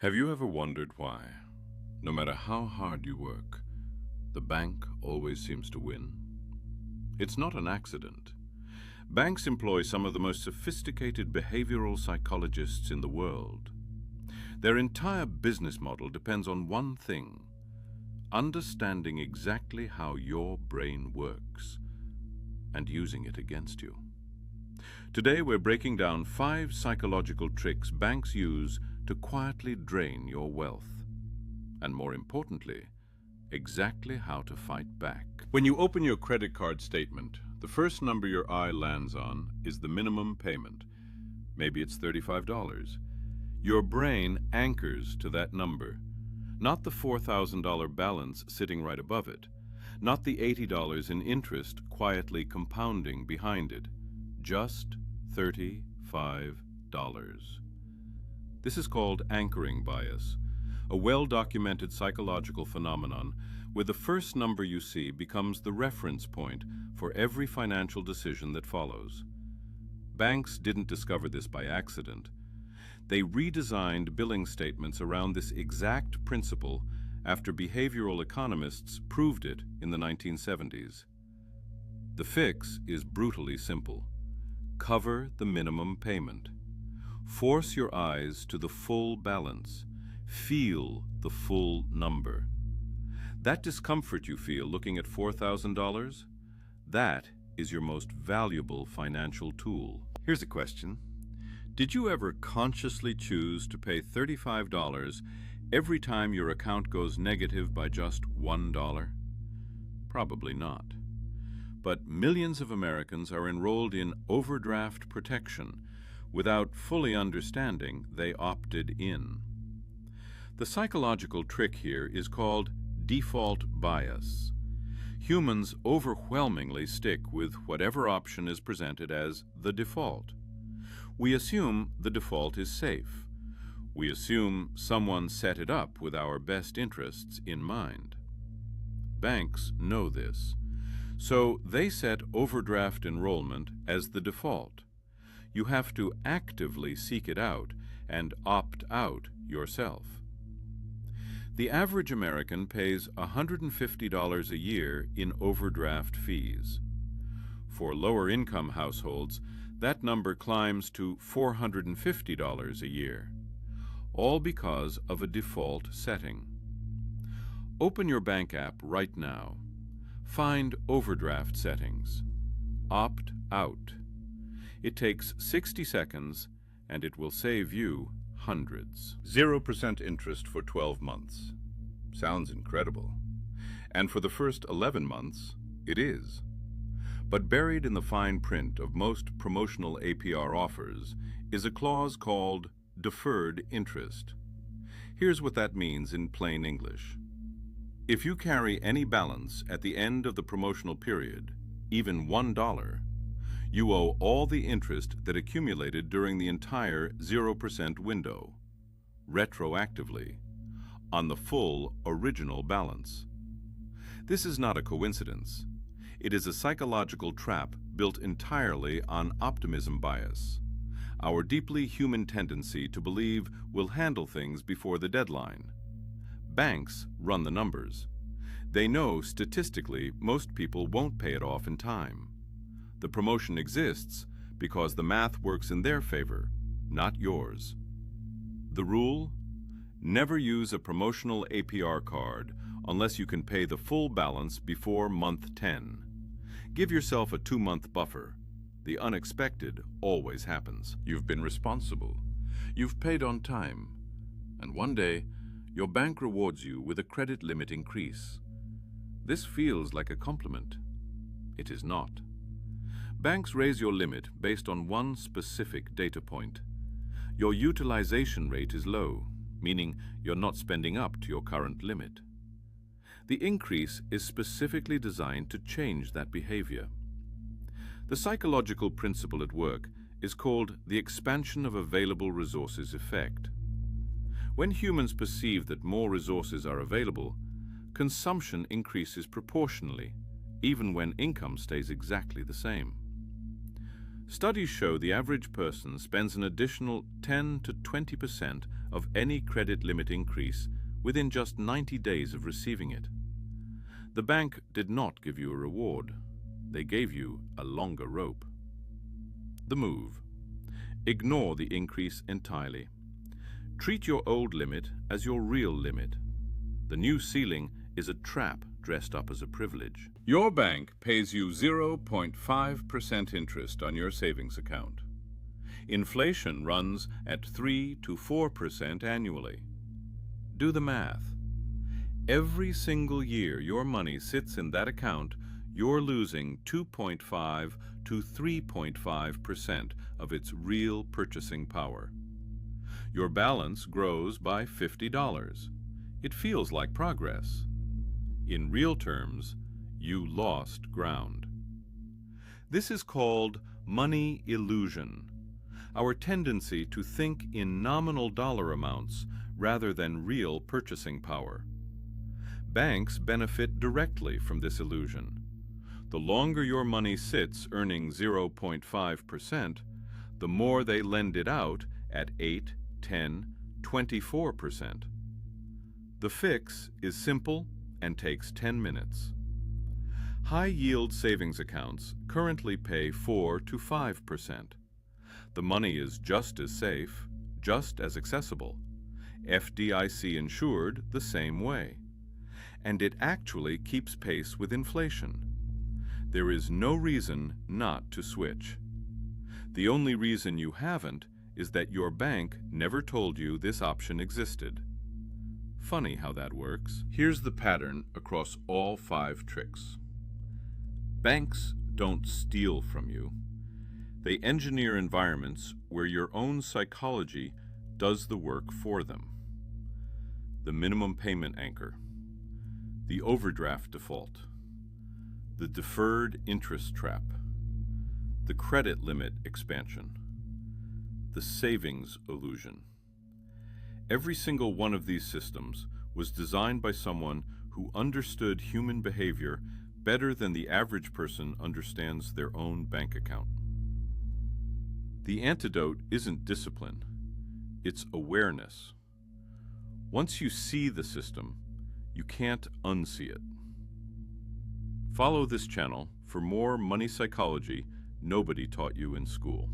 Have you ever wondered why, no matter how hard you work, the bank always seems to win? It's not an accident. Banks employ some of the most sophisticated behavioral psychologists in the world. Their entire business model depends on one thing: understanding exactly how your brain works and using it against you. Today we're breaking down 5 psychological tricks banks use to quietly drain your wealth. And more importantly, exactly how to fight back. When you open your credit card statement, the first number your eye lands on is the minimum payment. Maybe it's $35. Your brain anchors to that number, not the $4,000 balance sitting right above it, not the $80 in interest quietly compounding behind it, just $35. This is called anchoring bias, a well-documented psychological phenomenon where the first number you see becomes the reference point for every financial decision that follows. Banks didn't discover this by accident. They redesigned billing statements around this exact principle after behavioral economists proved it in the 1970s. The fix is brutally simple. Cover the minimum payment. Force your eyes to the full balance. Feel the full number. That discomfort you feel looking at $4,000, that is your most valuable financial tool. Here's a question. Did you ever consciously choose to pay $35 every time your account goes negative by just $1? Probably not. But millions of Americans are enrolled in overdraft protection. Without fully understanding, they opted in. The psychological trick here is called default bias. Humans overwhelmingly stick with whatever option is presented as the default. We assume the default is safe. We assume someone set it up with our best interests in mind. Banks know this. So they set overdraft enrollment as the default. You have to actively seek it out and opt out yourself. The average American pays $150 a year in overdraft fees. For lower-income households, that number climbs to $450 a year, all because of a default setting. Open your bank app right now. Find overdraft settings. Opt out. It takes 60 seconds, and it will save you hundreds. 0% interest for 12 months. Sounds incredible. And for the first 11 months, it is. But buried in the fine print of most promotional APR offers is a clause called deferred interest. Here's what that means in plain English. If you carry any balance at the end of the promotional period, even $1, you owe all the interest that accumulated during the entire 0% window, retroactively, on the full original balance. This is not a coincidence. It is a psychological trap built entirely on optimism bias, our deeply human tendency to believe we'll handle things before the deadline. Banks run the numbers. They know statistically most people won't pay it off in time. The promotion exists because the math works in their favor, not yours. The rule? Never use a promotional APR card unless you can pay the full balance before month 10. Give yourself a 2-month buffer. The unexpected always happens. You've been responsible. You've paid on time. And one day, your bank rewards you with a credit limit increase. This feels like a compliment. It is not. Banks raise your limit based on one specific data point. Your utilization rate is low, meaning you're not spending up to your current limit. The increase is specifically designed to change that behavior. The psychological principle at work is called the expansion of available resources effect. When humans perceive that more resources are available, consumption increases proportionally, even when income stays exactly the same. Studies show the average person spends an additional 10 to 20% of any credit limit increase within just 90 days of receiving it. The bank did not give you a reward. They gave you a longer rope. The move. Ignore the increase entirely. Treat your old limit as your real limit. The new ceiling is a trap dressed up as a privilege. Your bank pays you 0.5% interest on your savings account. Inflation runs at 3 to 4% annually. Do the math. Every single year your money sits in that account, you're losing 2.5 to 3.5% of its real purchasing power. Your balance grows by $50. It feels like progress. In real terms, you lost ground. This is called money illusion, our tendency to think in nominal dollar amounts rather than real purchasing power. Banks benefit directly from this illusion. The longer your money sits earning 0.5%, the more they lend it out at 8, 10, 24%. The fix is simple and takes 10 minutes. High-yield savings accounts currently pay 4 to 5%. The money is just as safe, just as accessible, FDIC insured the same way, and it actually keeps pace with inflation. There is no reason not to switch. The only reason you haven't is that your bank never told you this option existed. Funny how that works. Here's the pattern across all 5 tricks. Banks don't steal from you. They engineer environments where your own psychology does the work for them. The minimum payment anchor, the overdraft default, the deferred interest trap, the credit limit expansion, the savings illusion. Every single one of these systems was designed by someone who understood human behavior better than the average person understands their own bank account. The antidote isn't discipline, it's awareness. Once you see the system, you can't unsee it. Follow this channel for more money psychology nobody taught you in school.